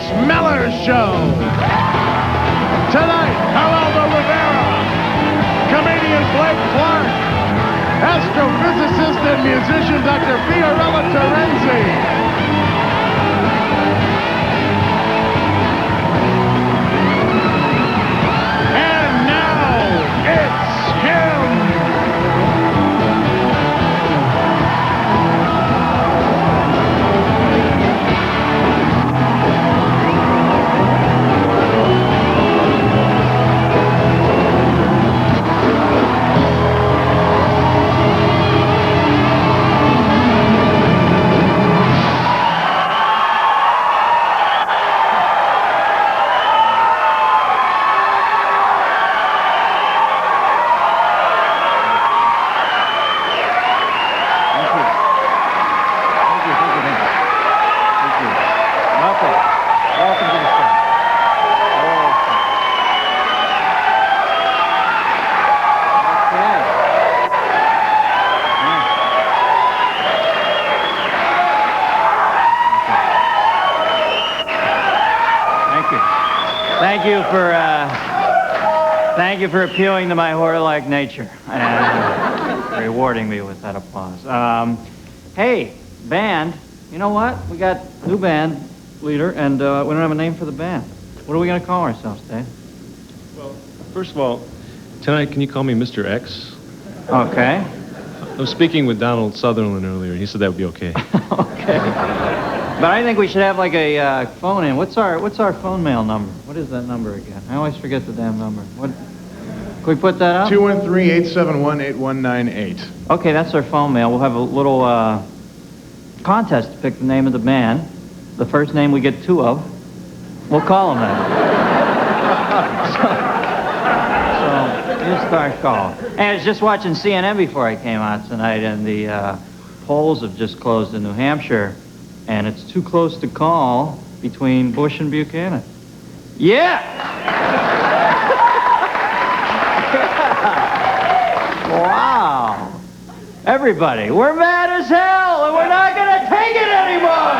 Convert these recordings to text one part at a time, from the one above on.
Smeller Show. Tonight, Geraldo Rivera, comedian Blake Clark, astrophysicist and musician Dr. Fiorella Terenzi. Thank you for appealing to my horror-like nature and rewarding me with that applause. Hey, band, you know what? We got new band leader, and we don't have a name for the band. What are we going to call ourselves, Dave? Well, first of all, tonight, can you call me Mr. X? Okay. I was speaking with Donald Sutherland earlier. He said that would be okay. Okay. But I think we should have like a phone in. What's our phone mail number? What is that number again? I always forget the damn number. What? Can we put that up? 213-871-8198. Okay, that's our phone mail. We'll have a little contest to pick the name of the band. The first name we get two of, we'll call them that. so here's our call. And I was just watching CNN before I came out tonight, and the polls have just closed in New Hampshire, and it's too close to call between Bush and Buchanan. Yeah! Wow. Everybody, we're mad as hell, and we're not going to take it anymore.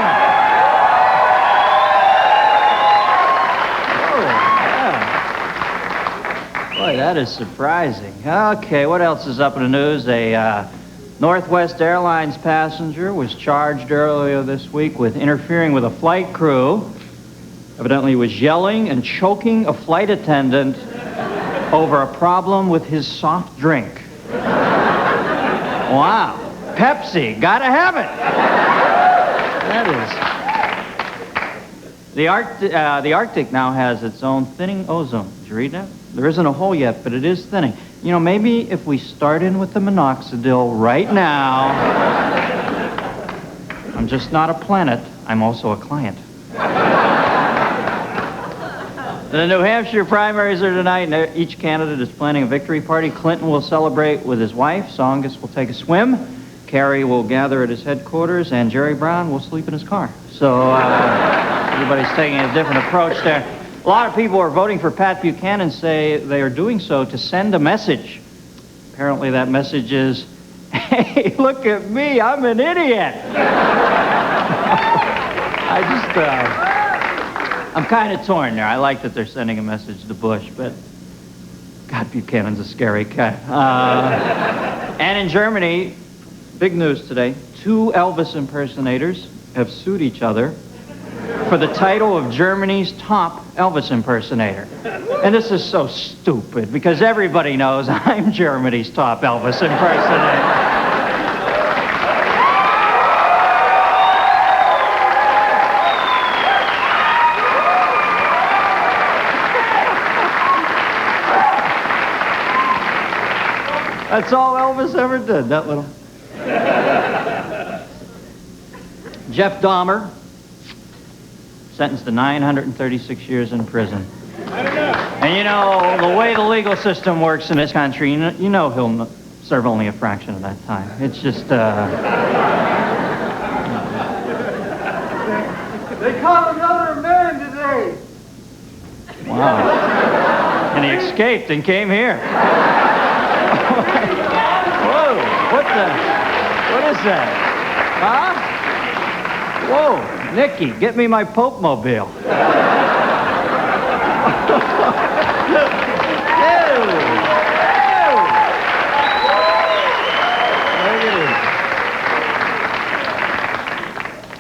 Oh, yeah. Boy, that is surprising. Okay, what else is up in the news? A Northwest Airlines passenger was charged earlier this week with interfering with a flight crew. Evidently, he was yelling and choking a flight attendant over a problem with his soft drink. Wow. Pepsi, gotta have it. That is. The Arctic now has its own thinning ozone. Did you read that? There isn't a hole yet, but it is thinning. You know, maybe if we start in with the minoxidil right now. I'm just not a planet, I'm also a client. The New Hampshire primaries are tonight, and each candidate is planning a victory party. Clinton will celebrate with his wife. Tsongas will take a swim. Kerry will gather at his headquarters, and Jerry Brown will sleep in his car. So everybody's taking a different approach there. A lot of people who are voting for Pat Buchanan say they are doing so to send a message. Apparently that message is, hey, look at me, I'm an idiot. I'm kind of torn there. I like that they're sending a message to Bush, but God, Buchanan's a scary cat. And in Germany, big news today, 2 Elvis impersonators have sued each other for the title of Germany's top Elvis impersonator. And this is so stupid, because everybody knows I'm Germany's top Elvis impersonator. That's all Elvis ever did, that little. Jeff Dahmer, sentenced to 936 years in prison. And you know, the way the legal system works in this country, you know he'll serve only a fraction of that time. It's just, They caught another man today. Wow. And he escaped and came here. Whoa, what is that? Huh? Whoa, Nicky, get me my Pope mobile.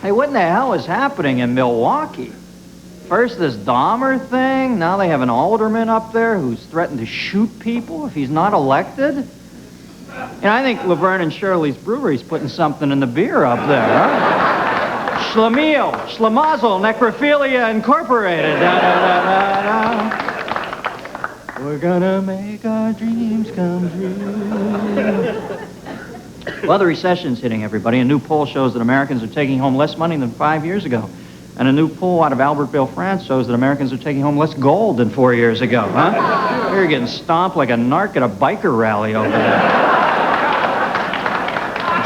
Hey, what in the hell is happening in Milwaukee? First this Dahmer thing, now they have an alderman up there who's threatened to shoot people if he's not elected. And I think Laverne and Shirley's Brewery's putting something in the beer up there, huh? Schlemiel, Schlemazel, Necrophilia Incorporated. Da, da, da, da, da. We're gonna make our dreams come true. Well, the recession's hitting everybody. A new poll shows that Americans are taking home less money than 5 years ago. And a new poll out of Albertville, France shows that Americans are taking home less gold than 4 years ago, huh? You're getting stomped like a narc at a biker rally over there.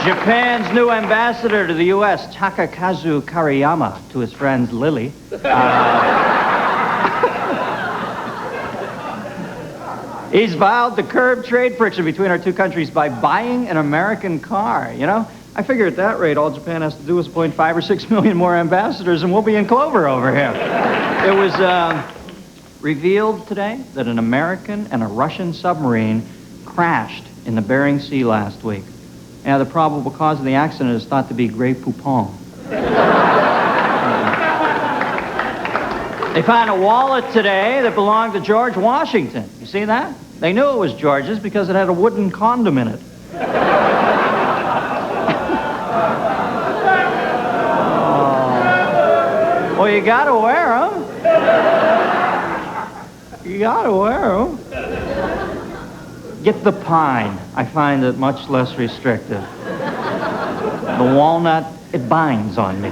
Japan's new ambassador to the U.S., Takakazu Kariyama, to his friend Lily. He's vowed to curb trade friction between our two countries by buying an American car. You know, I figure at that rate, all Japan has to do is appoint 5 or 6 million more ambassadors and we'll be in clover over here. It was revealed today that an American and a Russian submarine crashed in the Bering Sea last week. Yeah, the probable cause of the accident is thought to be Grey Poupon. They found a wallet today that belonged to George Washington. You see that? They knew it was George's because it had a wooden condom in it. Oh. Well, you gotta wear them. You gotta wear them. Get the pine. I find it much less restrictive. The walnut, it binds on me.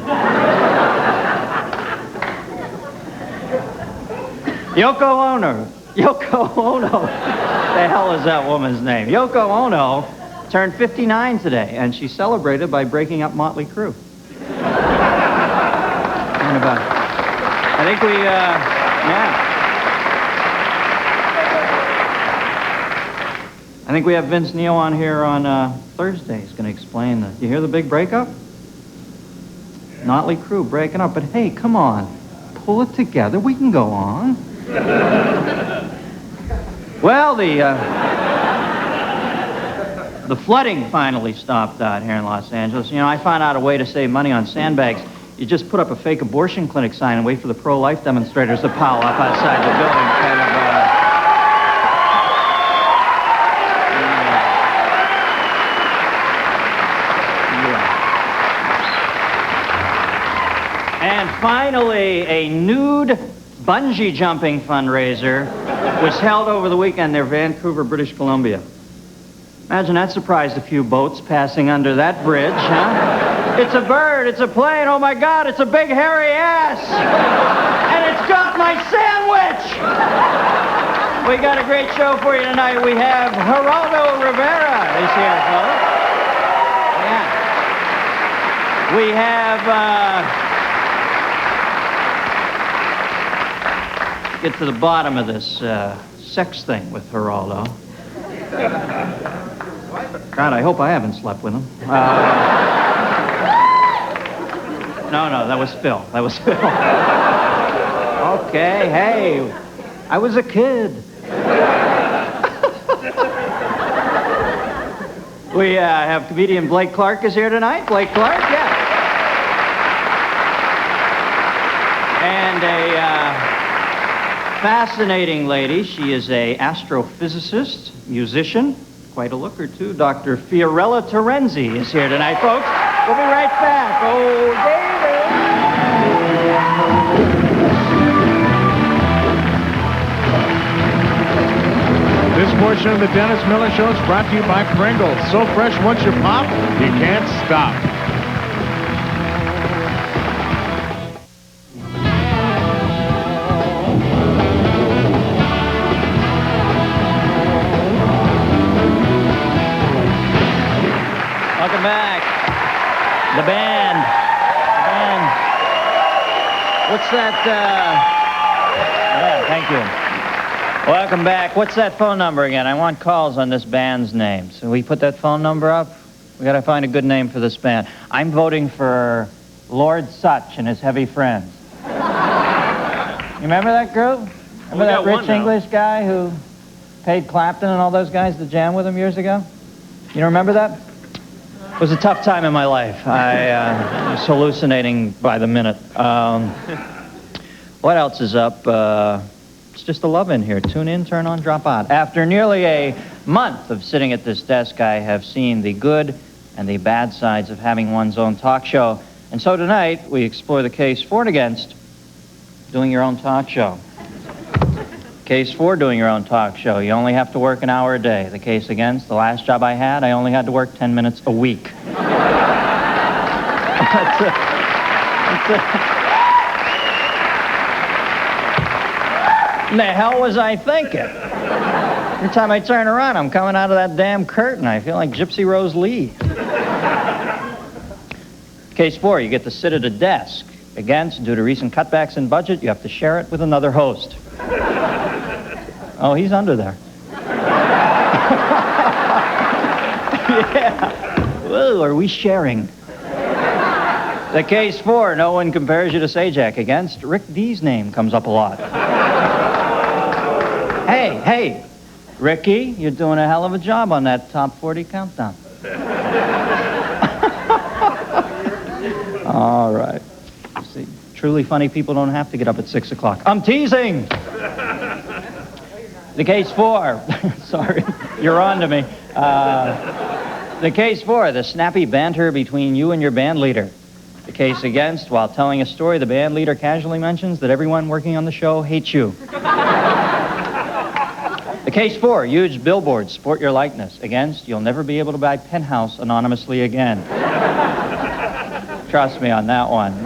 Yoko Ono. Yoko Ono. The hell is that woman's name? Yoko Ono turned 59 today, and she celebrated by breaking up Motley Crue. I think we, I think we have Vince Neil on here on Thursday. He's going to explain the... You hear the big breakup? Motley Crue breaking up. But hey, come on. Pull it together. We can go on. Well, the flooding finally stopped out here in Los Angeles. You know, I found out a way to save money on sandbags. You just put up a fake abortion clinic sign and wait for the pro-life demonstrators to pile up outside the building. Kind of, And finally, a nude bungee jumping fundraiser was held over the weekend near Vancouver, British Columbia. Imagine that surprised a few boats passing under that bridge, huh? It's a bird, it's a plane, oh my God, it's a big hairy ass! And it's got my sandwich! We got a great show for you tonight. We have Geraldo Rivera is here, folks. Yeah. We have, get to the bottom of this sex thing with Geraldo. God, I hope I haven't slept with him. No, that was Phil. That was Phil. Okay, hey, I was a kid. We have comedian Blake Clark is here tonight. Blake Clark, yeah. And a fascinating lady. She is a astrophysicist, musician, quite a looker too. Dr. Fiorella Terenzi is here tonight, folks. We'll be right back. Oh, David. This portion of the Dennis Miller Show is brought to you by Pringles. So fresh once you pop, you can't stop. Welcome back. The band. What's that, yeah, thank you. Welcome back. What's that phone number again? I want calls on this band's name. So we put that phone number up? We gotta find a good name for this band. I'm voting for Lord Sutch and his heavy friends. You remember that group? Remember that rich English guy who paid Clapton and all those guys to jam with him years ago? You don't remember that? It was a tough time in my life. I was hallucinating by the minute. What else is up? It's just a love in here. Tune in, turn on, drop out. After nearly a month of sitting at this desk, I have seen the good and the bad sides of having one's own talk show. And so tonight, we explore the case for and against doing your own talk show. Case for doing your own talk show. You only have to work an hour a day. The case against, the last job I had, I only had to work 10 minutes a week. That's it. What the hell was I thinking? Every time I turn around, I'm coming out of that damn curtain. I feel like Gypsy Rose Lee. Case 4, you get to sit at a desk. Against, due to recent cutbacks in budget, you have to share it with another host. Oh, he's under there. Yeah. Whoa, are we sharing? The case 4, no one compares you to Sajak. Against, Rick D's name comes up a lot. Hey, Ricky, you're doing a hell of a job on that top 40 countdown. All right. See, truly funny people don't have to get up at 6 o'clock. I'm teasing! The case 4, sorry, you're on to me. The case 4, the snappy banter between you and your band leader. The case against, while telling a story, the band leader casually mentions that everyone working on the show hates you. The case 4, huge billboards, sport your likeness. Against, you'll never be able to buy Penthouse anonymously again. Trust me on that one.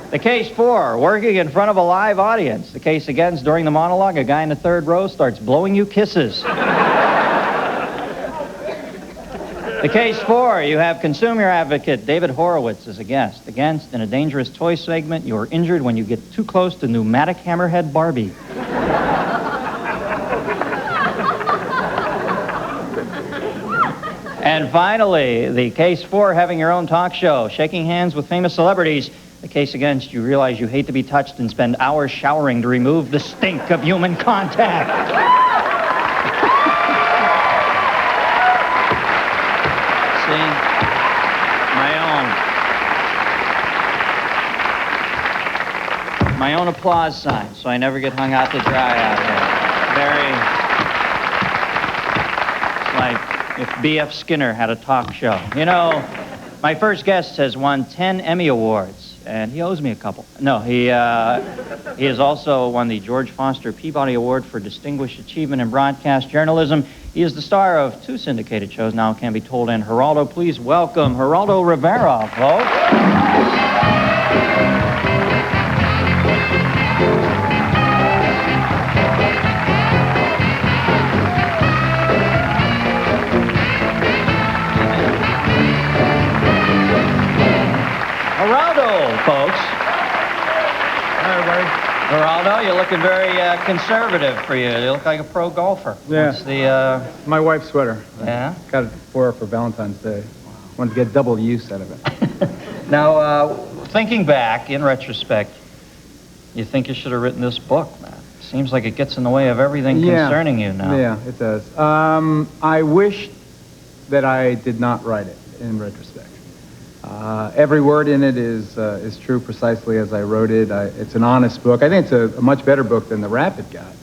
The case 4, working in front of a live audience. The case against, during the monologue, a guy in the third row starts blowing you kisses. The case 4, you have consumer advocate David Horowitz as a guest. Against, in a dangerous toy segment, you are injured when you get too close to pneumatic hammerhead Barbie. And finally, the case 4, having your own talk show, shaking hands with famous celebrities. The case against, you realize you hate to be touched and spend hours showering to remove the stink of human contact. See? My own applause sign, so I never get hung out to dry out here. It's like if B.F. Skinner had a talk show. You know, my first guest has won 10 Emmy Awards, and he owes me a couple. No, he has also won the George Foster Peabody Award for Distinguished Achievement in Broadcast Journalism. He is the star of 2 syndicated shows now can be told in Geraldo. Please welcome Geraldo Rivera, folks. Folks. Hi, everybody. Geraldo, you're looking very conservative for you. You look like a pro golfer. Yeah. What's the, My wife's sweater. Yeah? Got it for her for Valentine's Day. Wanted to get double use out of it. Now, thinking back, in retrospect, you think you should have written this book, man. Seems like it gets in the way of everything concerning you now. Yeah, it does. I wish that I did not write it, in retrospect. Every word in it is true precisely as I wrote it. It's an honest book. I think it's a much better book than the rap it got.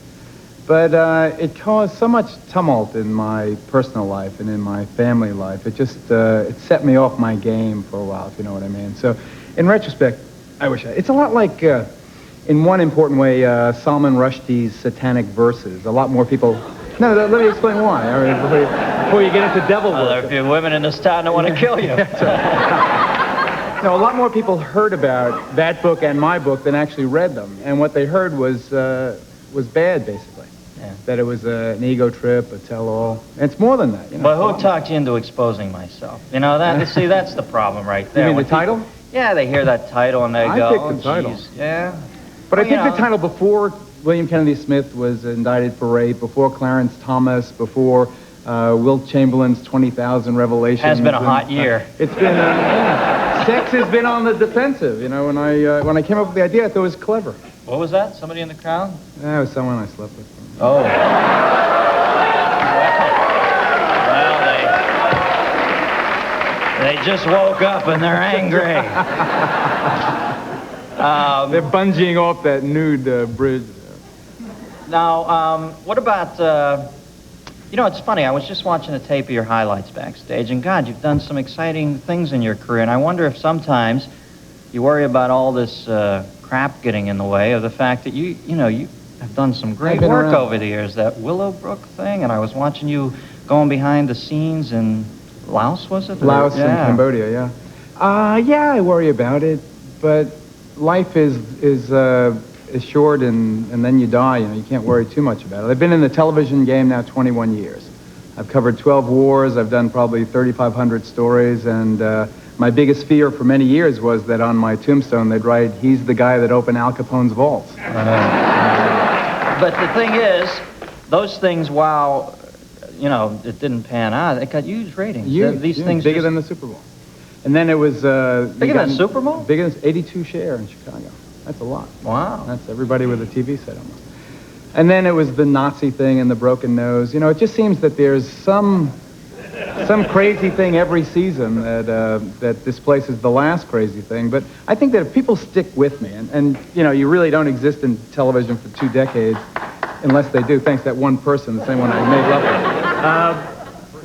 But it caused so much tumult in my personal life and in my family life. It just it set me off my game for a while, if you know what I mean. So, in retrospect, I wish it's a lot like, in one important way, Salman Rushdie's Satanic Verses. A lot more people. No, let me explain why. I mean, before you get into devil worship. There are a few women in this town that want to kill you. No, a lot more people heard about that book and my book than actually read them, and what they heard was bad, basically. Yeah. That it was an ego trip, a tell-all. And it's more than that. You know, But who talked you into exposing myself? You know, see, that's the problem right there. You mean When the title? Yeah, they hear that title and they I go, picked the oh, title. geez. Yeah. But Well, I picked you know, the title before William Kennedy Smith was indicted for rape, before Clarence Thomas, before Wilt Chamberlain's 20,000 revelations. Has been a hot year. It's been Sex has been on the defensive. You know, when I came up with the idea, I thought it was clever. What was that? Somebody in the crowd? That was someone I slept with. Oh. Well, they just woke up and they're angry. They're bungeeing off that nude bridge. Now, what about, you know, it's funny, I was just watching a tape of your highlights backstage, and God, you've done some exciting things in your career, and I wonder if sometimes you worry about all this crap getting in the way of the fact that you have done some great work over the years, that Willowbrook thing, and I was watching you going behind the scenes in Laos, was it? Laos and Cambodia, yeah. Yeah, I worry about it, but life is short, and then you die. You know, you can't worry too much about it. I've been in the television game now 21 years. I've covered 12 wars. I've done probably 3,500 stories, and my biggest fear for many years was that on my tombstone they'd write, "He's the guy that opened Al Capone's vaults." But the thing is, those things, while you know it didn't pan out, it got huge ratings. These things bigger than the Super Bowl. And then it was bigger than the Super Bowl? Bigger than 82 share in Chicago. That's a lot. Wow. That's everybody with a TV set almost. And then it was the Nazi thing and the broken nose. You know, it just seems that there's some crazy thing every season that displaces the last crazy thing. But I think that if people stick with me, and you know, you really don't exist in television for 2 decades unless they do, thanks to that one person, the same one I made love with.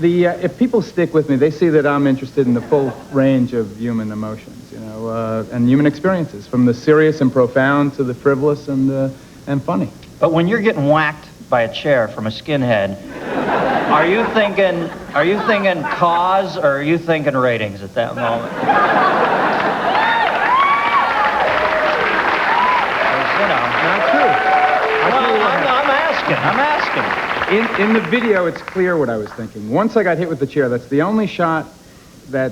If people stick with me, they see that I'm interested in the full range of human emotions, you know, and human experiences, from the serious and profound to the frivolous and funny. But when you're getting whacked by a chair from a skinhead, are you thinking cause, or are you thinking ratings at that moment? You know, Not true. I'm asking. In the video, it's clear what I was thinking. Once I got hit with the chair, that's the only shot that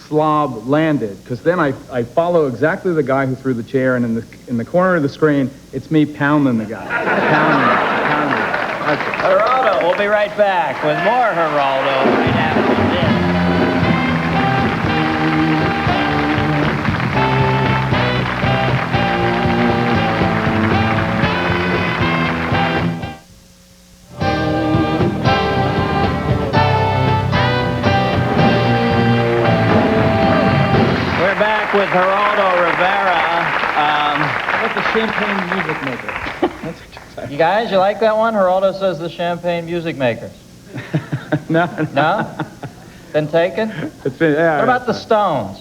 slob landed, because then I follow exactly the guy who threw the chair, and in the corner of the screen, it's me pounding the guy. Pounding. That's it. Geraldo, we'll be right back with more Geraldo right after this. With Geraldo Rivera. How about the champagne music maker? That's exciting. You guys, you like that one? Geraldo says the champagne music makers. No? Been taken? It's been, yeah. What about the Stones?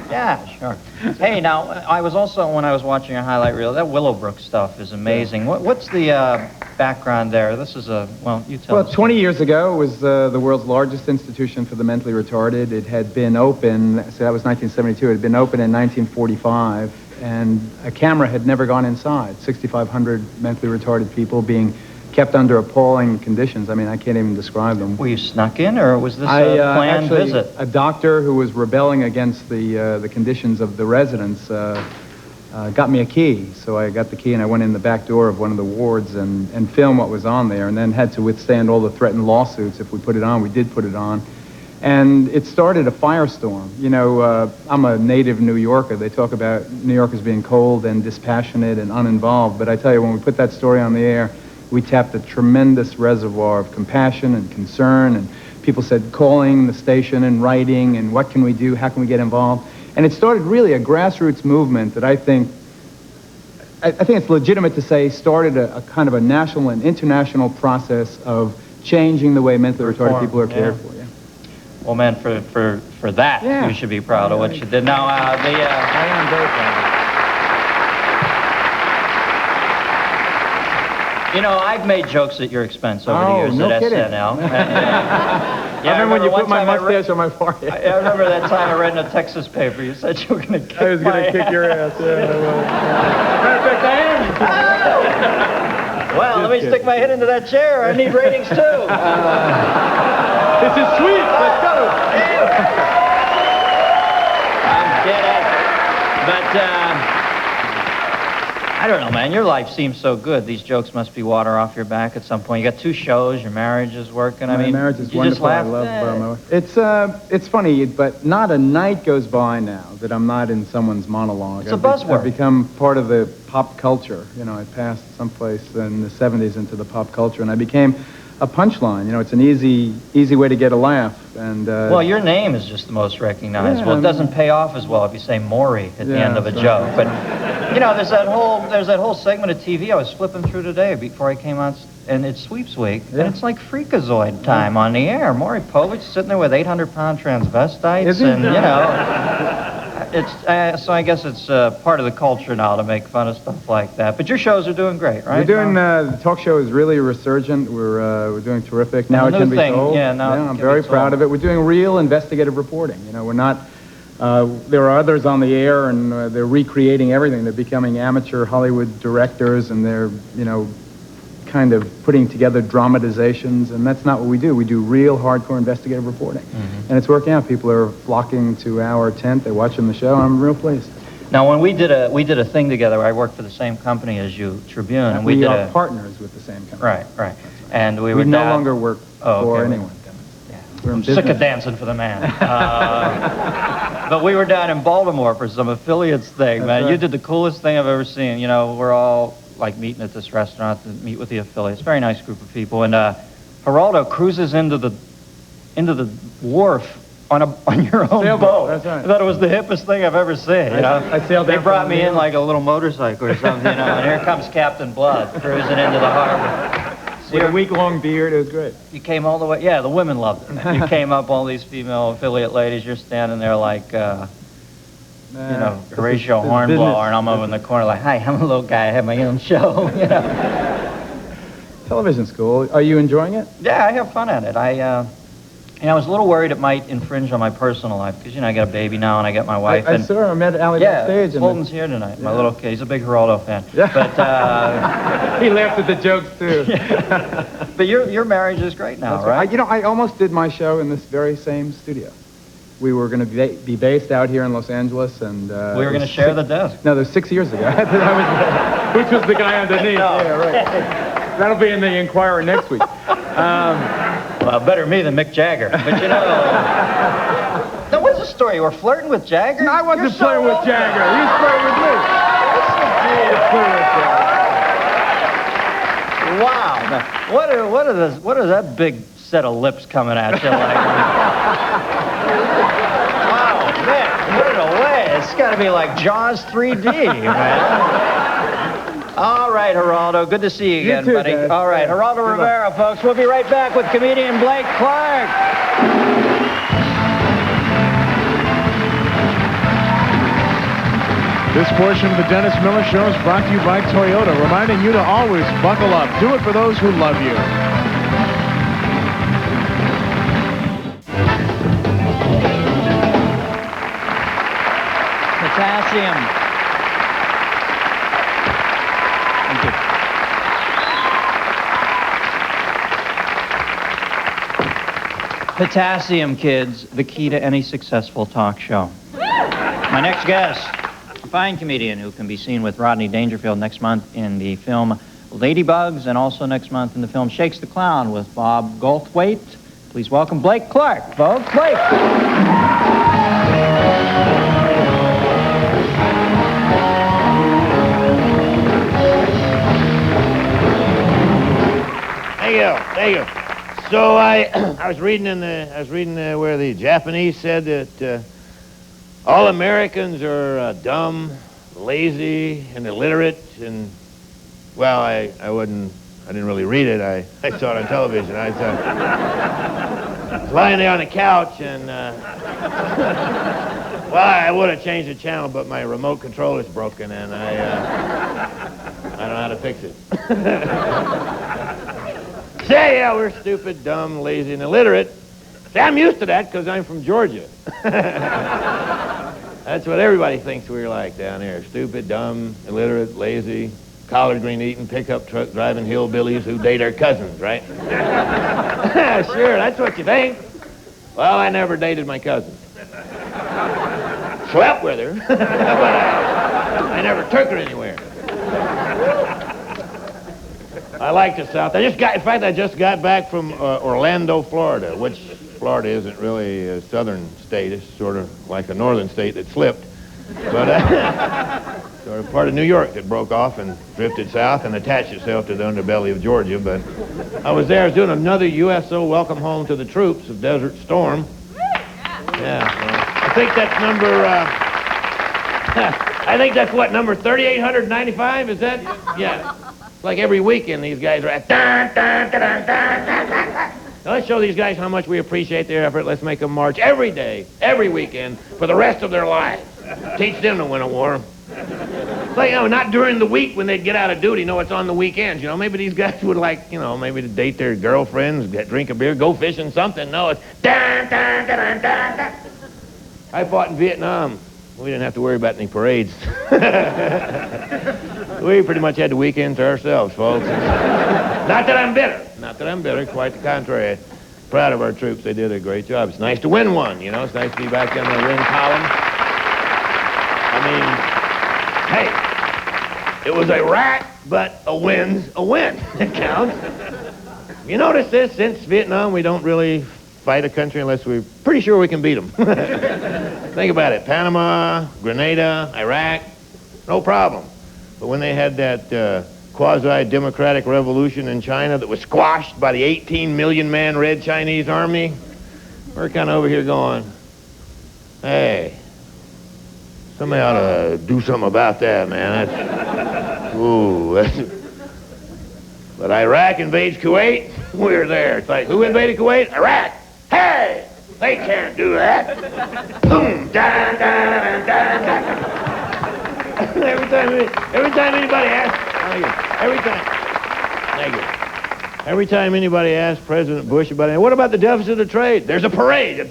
Yeah, sure. Hey, now, I was also, when I was watching your highlight reel, that Willowbrook stuff is amazing. Yeah. What's the background there? This is well, you tell us. Well, 20 years ago, it was the world's largest institution for the mentally retarded. It had been open, so that was 1972. It had been open in 1945, and a camera had never gone inside. 6,500 mentally retarded people being kept under appalling conditions. I mean, I can't even describe them. Were you snuck in, or was this a planned visit? A doctor who was rebelling against the conditions of the residents got me a key. So I got the key and I went in the back door of one of the wards and filmed what was on there, and then had to withstand all the threatened lawsuits if we put it on. We did put it on. And it started a firestorm. You know, I'm a native New Yorker. They talk about New Yorkers being cold and dispassionate and uninvolved. But I tell you, when we put that story on the air, we tapped a tremendous reservoir of compassion and concern, and people said calling the station and writing, and what can we do, how can we get involved? And it started really a grassroots movement that I think it's legitimate to say started a kind of a national and international process of changing the way mentally retarded people are cared for. Yeah. Well, man, for that, you should be proud of what you did. Now, I am very proud. You know, I've made jokes at your expense over the years at SNL. And, I remember when you put my mustache on my forehead. I remember that time I read in a Texas paper, you said you were going to kick I was going to kick your ass, yeah. Well, let me stick my head into that chair. I need ratings, too. This is sweet. Let's go. I'm kidding. But I don't know, man. Your life seems so good. These jokes must be water off your back at some point. You got 2 shows. Your marriage is working. My marriage is wonderful. I love my wife. It's funny, but not a night goes by now that I'm not in someone's monologue. It's a buzzword. I've become part of the pop culture. You know, I passed someplace in the 70s into the pop culture, and I became a punchline. You know, it's an easy way to get a laugh. And well, your name is just the most recognizable. Yeah, it doesn't pay off as well if you say Maury at the end of a joke. But you know, there's that whole segment of TV I was flipping through today before I came on, and it's Sweeps Week, and it's like Freakazoid time on the air. Maury Povich sitting there with 800-pound transvestites, and you know. It's so I guess it's part of the culture now to make fun of stuff like that. But your shows are doing great, right? We're doing the talk show is really resurgent. We're doing terrific. Now it can be told. Yeah, I'm very proud of it. We're doing real investigative reporting. You know, we're not. There are others on the air, and they're recreating everything. They're becoming amateur Hollywood directors, and they're kind of putting together dramatizations, and that's not what we do. We do real hardcore investigative reporting, and it's working out. People are flocking to our tent. They're watching the show. I'm real pleased. Now, when we did a thing together, I worked for the same company as you, Tribune, and we are partners with the same company. Right. And we no longer work for anyone. I'm sick of dancing for the man. But we were down in Baltimore for some affiliates thing, man. Right. You did the coolest thing I've ever seen. You know, we're all like meeting at this restaurant to meet with the affiliates. Very nice group of people. And Geraldo cruises into the wharf on your own boat. That's right. I thought it was the hippest thing I've ever seen. You know, I sailed. They brought me in like a little motorcycle or something, you know. And here comes Captain Blood cruising into the harbor. With a week-long beard, it was great. You came all the way. Yeah, the women loved it. You came up, all these female affiliate ladies. You're standing there like. Horatio Hornblower, and I'm over in the corner like, hi, I'm a little guy, I have my own show, you know. Television school, are you enjoying it? Yeah, I have fun at it. I was a little worried it might infringe on my personal life, because, you know, I got a baby now, and I got my wife. I saw her, I met Allie backstage. Yeah, Holden's here tonight, my little kid. He's a big Geraldo fan. Yeah. But, he laughed at the jokes, too. But your marriage is great now, right? I almost did my show in this very same studio. We were going to be based out here in Los Angeles, and we were going to share the desk. No, that was 6 years ago. Which was the guy underneath. Yeah, right. That'll be in the Inquirer next week. Well, better me than Mick Jagger. But you know. Now, what's the story? You were flirting with Jagger? No, I wasn't flirting with Jagger. He was flirting with me. Wow. Now, what is that big set of lips coming at you like? Wow, man, put it away. It's got to be like Jaws 3D, man. All right, Geraldo. Good to see you again, buddy. Guys. All right, Geraldo Rivera, folks. We'll be right back with comedian Blake Clark. This portion of the Dennis Miller Show is brought to you by Toyota, reminding you to always buckle up. Do it for those who love you. Potassium. Thank you. Potassium, kids, the key to any successful talk show. My next guest, a fine comedian who can be seen with Rodney Dangerfield next month in the film Ladybugs, and also next month in the film Shakes the Clown with Bob Goldthwait. Please welcome Blake Clark, folks. Blake. Thank you. So I was reading where the Japanese said that all Americans are dumb, lazy, and illiterate, and well, I didn't really read it. I saw it on television. I was lying there on the couch, and well, I would have changed the channel, but my remote controller's broken, and I don't know how to fix it. Say, yeah, we're stupid, dumb, lazy, and illiterate. See, I'm used to that because I'm from Georgia. That's what everybody thinks we're like down here. Stupid, dumb, illiterate, lazy, collard green eating, pickup truck driving hillbillies who date our cousins, right? Sure, that's what you think. Well, I never dated my cousin. Slept with her, but I never took her anywhere. I like the South. In fact, I just got back from Orlando, Florida, which Florida isn't really a southern state. It's sort of like a northern state that slipped. But sort of part of New York that broke off and drifted south and attached itself to the underbelly of Georgia. But I was there. I was doing another USO Welcome Home to the Troops of Desert Storm. Yeah. I think that's I think that's what, number 3,895? Is that? Yeah. It's like every weekend these guys are at. Now let's show these guys how much we appreciate their effort. Let's make them march every day, every weekend, for the rest of their lives. Teach them to win a war. Like, not during the week when they'd get out of duty. No, it's on the weekends. Maybe these guys would like, maybe to date their girlfriends, drink a beer, go fishing, something. No, it's. I fought in Vietnam. We didn't have to worry about any parades. We pretty much had the weekend to ourselves, folks. Not that I'm bitter. Not that I'm bitter. Quite the contrary. Proud of our troops. They did a great job. It's nice to win one, It's nice to be back in the win column. Hey, it was a rat, but a win's a win. It counts. You notice this? Since Vietnam, we don't really fight a country unless we're pretty sure we can beat them. Think about it. Panama, Grenada, Iraq, no problem. But when they had that quasi-democratic revolution in China that was squashed by the 18 million man Red Chinese army, we're kind of over here going, hey, somebody ought to do something about that, man. But Iraq invades Kuwait, we're there. It's like, who invaded Kuwait? Iraq. Hey, they can't do that. Boom, dun, dun, dun, dun. Every time anybody asks, every time anybody asks President Bush about it, what about the deficit of trade? There's a parade.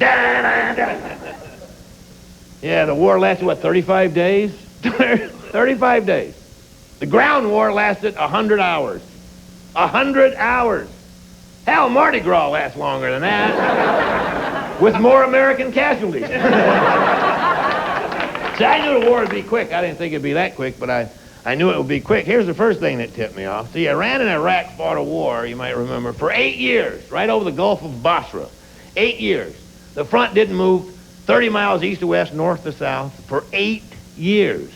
Yeah, the war lasted, 35 days? 35 days. The ground war lasted 100 hours. 100 hours. Hell, Mardi Gras lasts longer than that. With more American casualties. See, I knew the war would be quick. I didn't think it'd be that quick, but I knew it would be quick. Here's the first thing that tipped me off. See, Iran and Iraq fought a war, you might remember, for 8 years, right over the Gulf of Basra. 8 years. The front didn't move 30 miles east to west, north to south, for 8 years.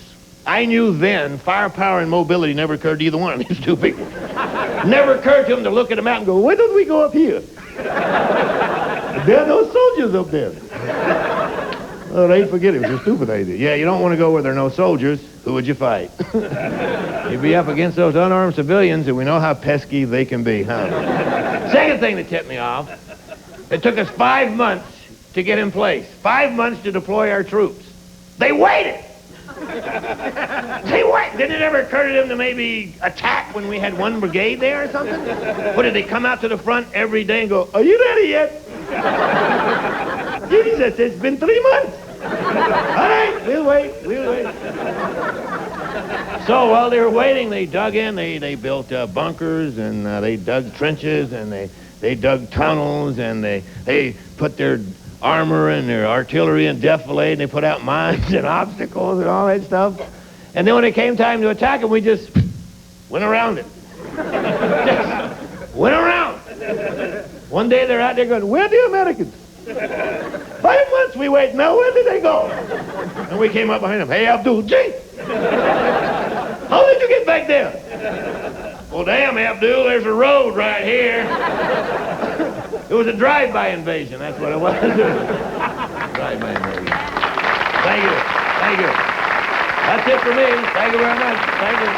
I knew then firepower and mobility never occurred to either one of these two people. Never occurred to them to look at a map and go, why don't we go up here? There are no soldiers up there. Oh, they forget it. It was a stupid idea. Yeah, you don't want to go where there are no soldiers. Who would you fight? You'd be up against those unarmed civilians, and we know how pesky they can be, huh? Second thing that tipped me off, it took us 5 months to get in place. 5 months to deploy our troops. They waited. They waited. Didn't it ever occur to them to maybe attack when we had one brigade there or something? Or did they come out to the front every day and go, are you ready yet? Jesus, it's been 3 months. All right, we'll wait. So while they were waiting, they dug in. They built bunkers, and they dug trenches, and they dug tunnels, and they put their armor and their artillery in defilade, and they put out mines and obstacles and all that stuff. And then when it came time to attack them, we just went around it. Just went around. One day they're out there going, where are the Americans? 5 months we wait. Now where did they go? And we came up behind them. Hey, Abdul, gee! How did you get back there? Well, damn, Abdul, there's a road right here. It was a drive-by invasion. That's what it was. Drive-by invasion. Thank you. That's it for me. Thank you very much. Thank you.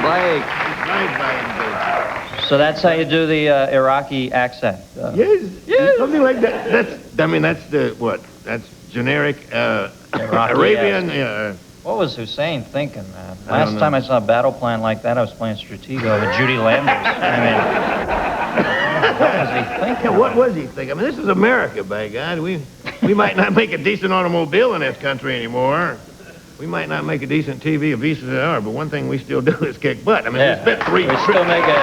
Blake. So that's how you do the Iraqi accent. Yes, something like that. That's That's generic Arabian. Yes. What was Hussein thinking, man? Last time I saw a battle plan like that, I was playing Stratego with Judy Landers. What was he thinking? What was he thinking? I mean, this is America, by God. We might not make a decent automobile in this country anymore. we might not make a decent TV of Visas an hour, but one thing we still do is kick butt. I mean, Yeah. we spent 3 We still make a...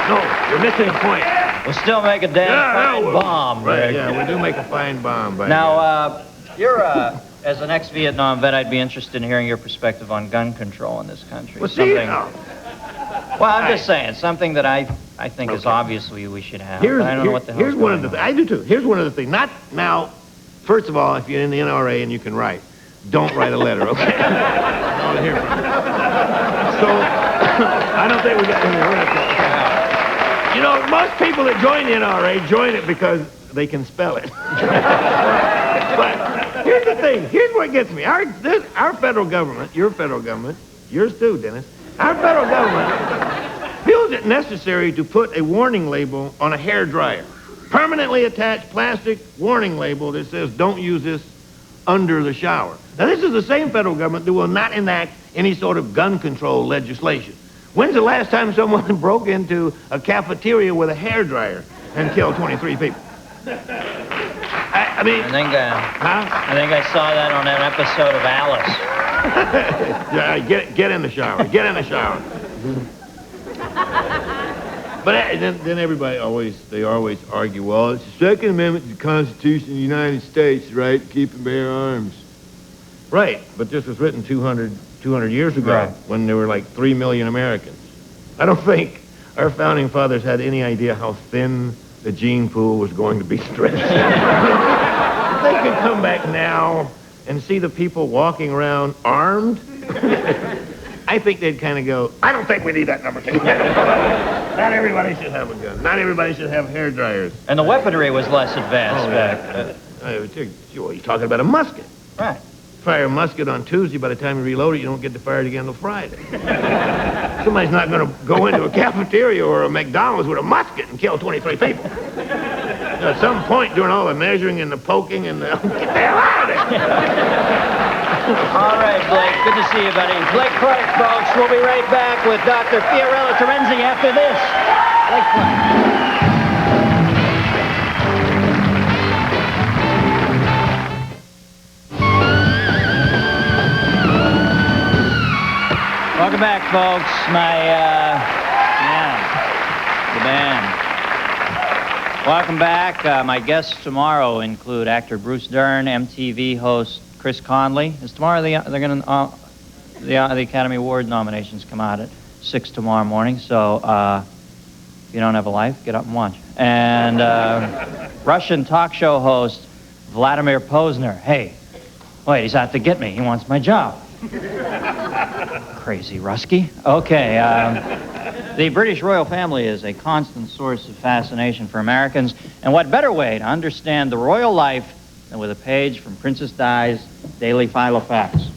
No, you're missing the point. We'll still make a damn fine bomb. Right, Rick. yeah, we do make a fine bomb. But Now, you're as an ex-Vietnam vet, I'd be interested in hearing your perspective on gun control in this country. well, see, Well, I'm just saying, something that I think is obviously we should have. here's, but I don't know what the hell. here's one of the I do too. Here's one of the things. Not now. First of all, if you're in the NRA and you can write, don't write a letter, okay? I don't hear from you. So I don't think we got any radical. You know, most people that join the NRA join it because they can spell it. But here's the thing. Here's what gets me. Our federal government, your federal government, yours too, Dennis, our federal government feels it necessary to put a warning label on a hairdryer. Permanently attached plastic warning label that says, don't use this under the shower. Now, this is the same federal government that will not enact any sort of gun control legislation. When's the last time someone broke into a cafeteria with a hairdryer and killed 23 people? I mean... I think I saw that on an episode of Alice. Yeah, get in the shower. Get in the shower. But then everybody always argue, well, it's the Second Amendment to the Constitution of the United States, right, to keep and bear arms. Right, but this was written 200 years ago, Right. when there were like 3 million Americans. I don't think our founding fathers had any idea how thin the gene pool was going to be stretched. If they could come back now and see the people walking around armed, I think they'd kind of go, I don't think we need that number 2. Not everybody should have a gun. Not everybody should have hair dryers. And the weaponry was less advanced back then. You're talking about a musket. Right. Fire a musket on Tuesday, by the time you reload it, you don't get to fire it again until Friday. Somebody's not going to go into a cafeteria or a McDonald's with a musket and kill 23 people. At some point, during all the measuring and the poking and the... Get the hell out of there! All right, Blake. Good to see you, buddy. Blake Clark, folks. We'll be right back with Dr. Fiorella Terenzi after this. Blake Clark. Welcome back, folks. The band. Welcome back. My guests tomorrow include actor Bruce Dern, MTV host Chris Conley. Is tomorrow the Academy Award nominations come out at 6 tomorrow morning? So if you don't have a life, get up and watch. And Russian talk show host Vladimir Posner. Hey, wait, he's out to get me. He wants my job. Crazy Rusky. Okay. The British royal family is a constant source of fascination for Americans, and what better way to understand the royal life than with a page from Princess Di's daily Filofax.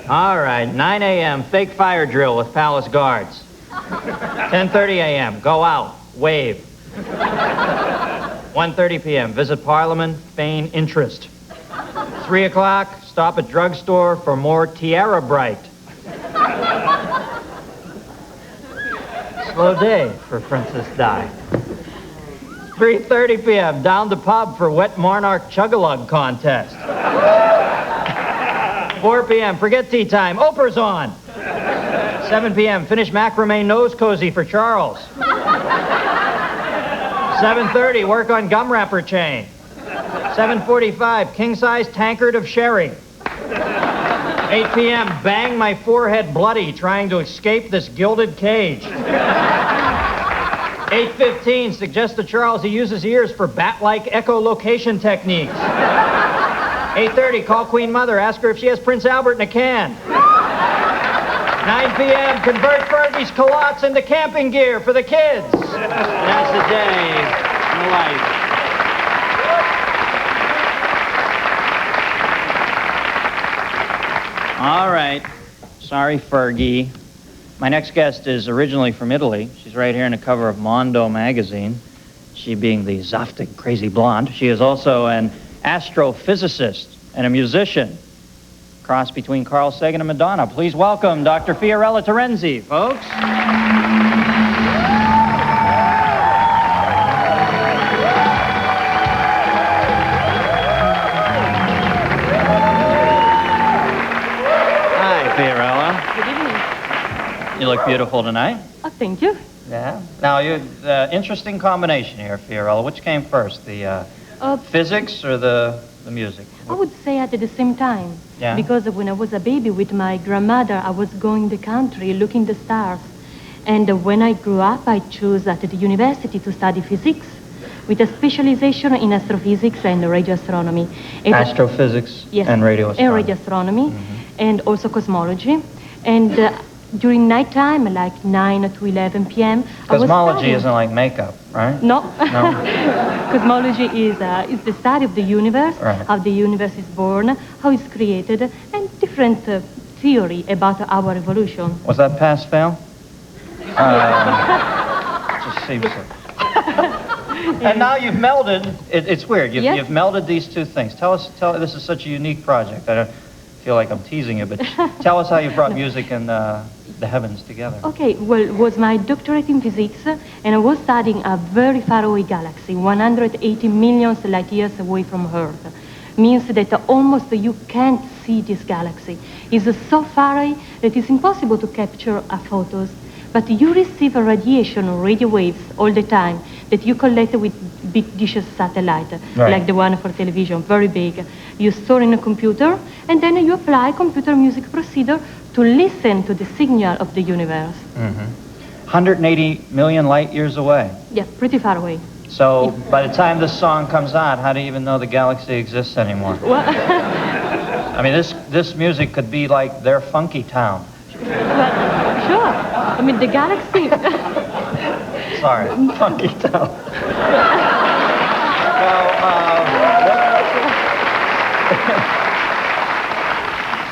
All right, 9 a.m., fake fire drill with palace guards. 10:30 a.m., go out, wave. 1:30 p.m., visit Parliament, feign interest. 3 o'clock, stop at drugstore for more Tiara Bright. Slow day for Princess Di. 3:30 p.m., down the pub for Wet Monarch Chug-a-Lug contest. 4 p.m., forget tea time, Oprah's on. 7 p.m., finish macrame nose cozy for Charles. 7:30, work on gum wrapper chain. 7:45, king-size tankard of sherry. 8 p.m., bang my forehead bloody trying to escape this gilded cage. 8:15, suggest to Charles he use his ears for bat-like echolocation techniques. 8:30, call Queen Mother, ask her if she has Prince Albert in a can. 9 p.m., convert Fergie's culottes into camping gear for the kids. That's the day in the life. All right. Sorry, Fergie. My next guest is originally from Italy. She's right here in the cover of Mondo magazine, she being the Zoftig crazy blonde. She is also an astrophysicist and a musician. Cross between Carl Sagan and Madonna. Please welcome Dr. Fiorella Terenzi, folks. You look beautiful tonight. Oh, thank you. Yeah. Now, interesting combination here, Fiorella. Which came first, the physics or the music? I would say at the same time. Yeah. Because when I was a baby with my grandmother, I was going the country looking the stars. And when I grew up, I chose at the university to study physics with a specialization in astrophysics and radio astronomy. Astrophysics yes, and radio astronomy. And radio astronomy, and also cosmology. And during nighttime, like 9 to 11 p.m. Cosmology isn't like makeup, right? No. No? Cosmology is the study of the universe, Right. how the universe is born, how it's created, and different theory about our evolution. Was that pass-fail? Just seems so. And now you've melded, it's weird, Yes. you've melded these two things. Tell us, this is such a unique project. I don't feel like I'm teasing you, but tell us how you brought music and the heavens together. Okay, well, it was my doctorate in physics, and I was studying a very far away galaxy, 180 million light years away from Earth. Means that almost you can't see this galaxy. It's so far away that it's impossible to capture photos. But you receive a radiation, radio waves, all the time that you collect with big dishes satellite, Right. like the one for television, very big. You store in a computer, and then you apply computer music procedure to listen to the signal of the universe. 180 million light years away. Yeah, pretty far away. So by the time this song comes out, how do you even know the galaxy exists anymore? Well, I mean, this music could be like their funky town. well, sure. I mean, the galaxy... Sorry, funky town.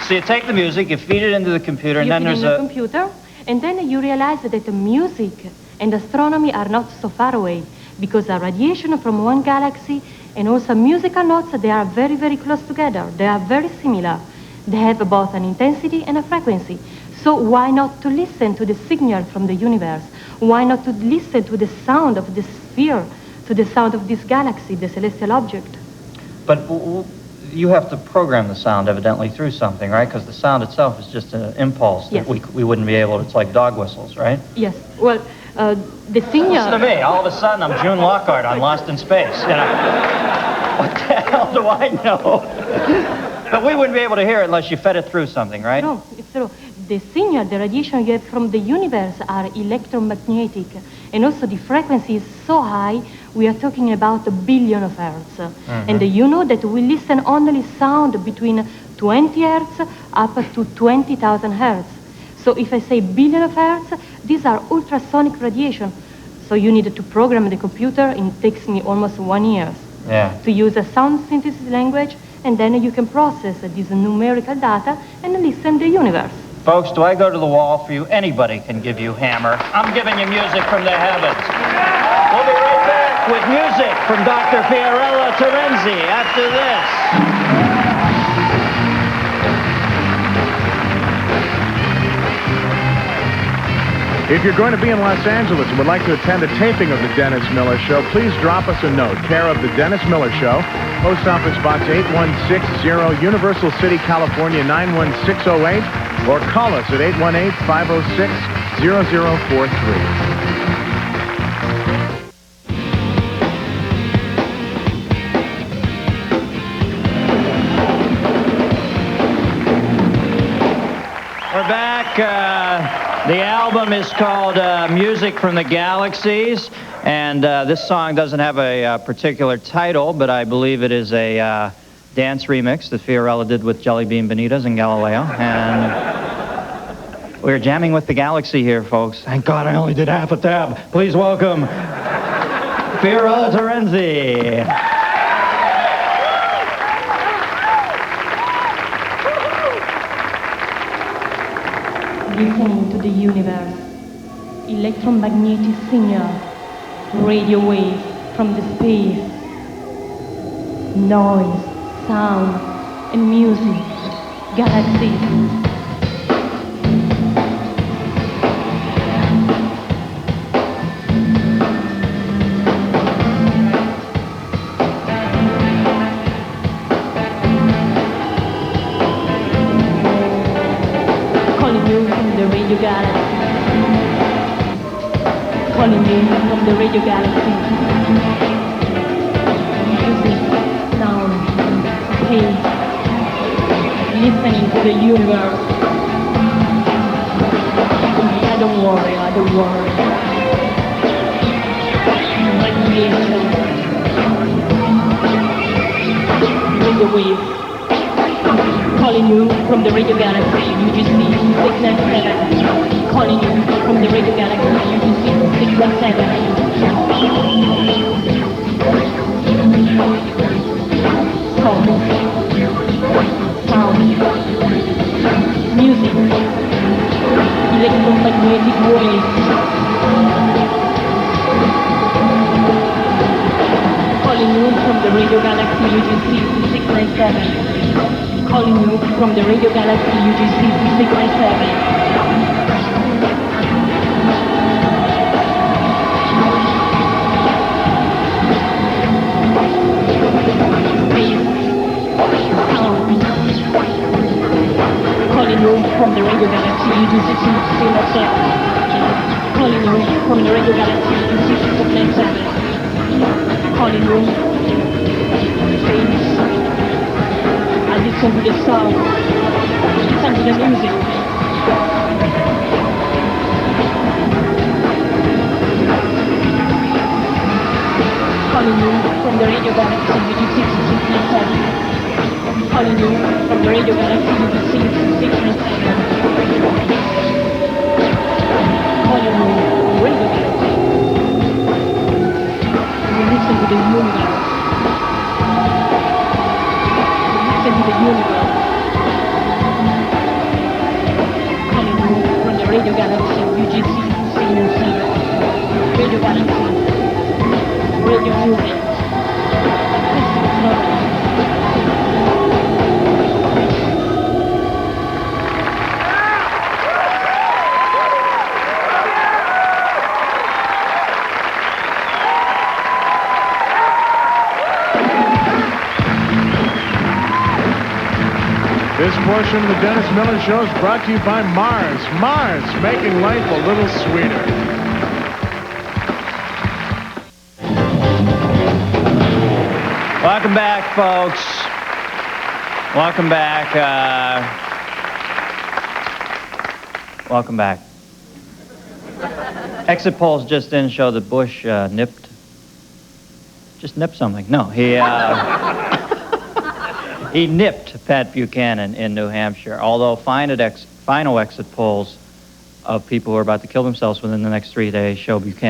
So you take the music, you feed it into the computer, and You then put there's in the a... computer, and then you realize that the music and astronomy are not so far away, because the radiation from one galaxy and also musical notes, they are very, very close together. They are very similar. They have both an intensity and a frequency. So why not to listen to the signal from the universe? Why not to listen to the sound of the sphere, to the sound of this galaxy, the celestial object? But you have to program the sound, evidently, through something, right? Because the sound itself is just an impulse that Yes. we wouldn't be able to... It's like dog whistles, right? Yes. Well, the signal... Listen to me. All of a sudden, I'm June Lockhart on Lost in Space. You know, what the hell do I know? But we wouldn't be able to hear it unless you fed it through something, right? No, it's true. The signal, the radiation you have from the universe are electromagnetic. And also the frequency is so high, we are talking about a billion of hertz. And you know that we listen only sound between 20 hertz up to 20,000 hertz. So if I say billion of hertz, these are ultrasonic radiation. So you need to program the computer, and it takes me almost 1 year to use a sound synthesis language, and then you can process this numerical data and listen to the universe. Folks, do I go to the wall for you? Anybody can give you hammer. I'm giving you music from the heavens. We'll be right back with music from Dr. Fiorella Terenzi after this. If you're going to be in Los Angeles and would like to attend a taping of the Dennis Miller Show, please drop us a note. Care of the Dennis Miller Show, Post Office Box 8160, Universal City, California 91608, or call us at 818-506-0043. We're back. The album is called Music from the Galaxies, and this song doesn't have a particular title, but I believe it is a dance remix that Fiorella did with Jelly Bean Bonitas and Galileo, and we're jamming with the galaxy here, folks. Thank God I only did half a tab. Please welcome Fiorella Terenzi. Listening to the universe, electromagnetic signal, radio waves from the space, noise, sound, and music, galaxies. Calling you from the radio galaxy. calling you from the radio galaxy. Music, sound, space, listening to the universe. I don't worry, I don't worry. Radiation, radio wave, calling you from the radio galaxy, UGC 697. Calling you from the radio galaxy, UGC 697. Sound, music, electromagnetic waves. Calling you from the radio galaxy, UGC 697. Calling you from the radio galaxy, UGC 697. Calling you from the radio galaxy, UGC 697. Calling you from the radio galaxy, UGC 697. Calling you. Space. I listen to the sound. Listen to the music. Calling you from the radio galaxy, UGC 697. Calling you from the radio galaxy, UGC 697. Calling you from the radio galaxy. You listen to the universe. You listen to the universe. Calling you from the radio galaxy, UGC 697. Radio galaxy. Radio movement. This portion of the Dennis Miller Show is brought to you by Mars. Mars, making life a little sweeter. Welcome back, folks. Welcome back. Welcome back. Exit polls just in show that Bush nipped something. No, he nipped Pat Buchanan in New Hampshire, although final exit polls of people who are about to kill themselves within the next 3 days show Buchanan